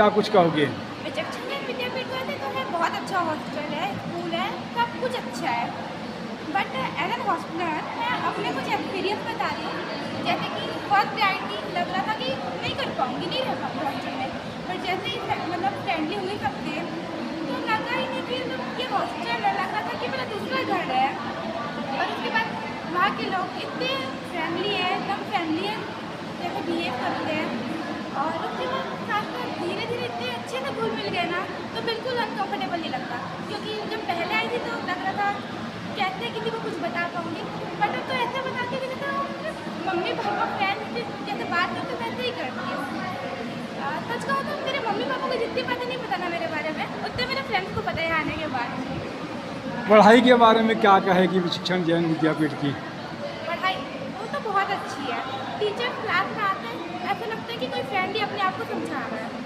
क्या कुछ कहोगे? विचक्षण ज्ञान विद्यापीठ कहते तो है बहुत अच्छा हॉस्टल है, स्कूल है, सब कुछ अच्छा है। बट एज एन हॉस्टलर मैं अपने कुछ एक्सपीरियंस बता रही हूँ। जैसे कि फर्स्ट डे आई थी, लग रहा था कि नहीं कर पाऊँगी, नहीं रह पाऊँगी हॉस्टल में। पर जैसे ही मतलब फ्रेंडली हुई सबसे, तो लगा ही नहीं कि ये हॉस्टल है, लग रहा था कि मेरा दूसरा घर है। और उसके बाद वहाँ के लोग इतने फ्रेंडली है, एकदम फ्रेंडली है, जैसे बिहेव करते हैं। और उसके बाद साथ साथ धीरे धीरे इतने अच्छे से घुल मिल गए ना, तो बिल्कुल अनकम्फर्टेबल नहीं लगता। क्योंकि जब पहले आई थी तो लग रहा था कैसे किसी को कुछ बता पाऊँगी, बट अब तो ऐसे बताती कि जैसे मम्मी पापा फ्रेंड जैसे बात करते वैसे ही करती है। सच कहूँ तो मेरे मम्मी पापा को जितनी बातें नहीं पता ना मेरे बारे में, उतने मेरे फ्रेंड्स को पता है आने के बाद। पढ़ाई के बारे में क्या कहेगी विचक्षण जैन विद्यापीठ की? पढ़ाई वो तो बहुत अच्छी है। टीचर क्लास में आते हैं, ऐसा लगता है कि कोई फ्रेंड ही अपने आप को समझा रहा है।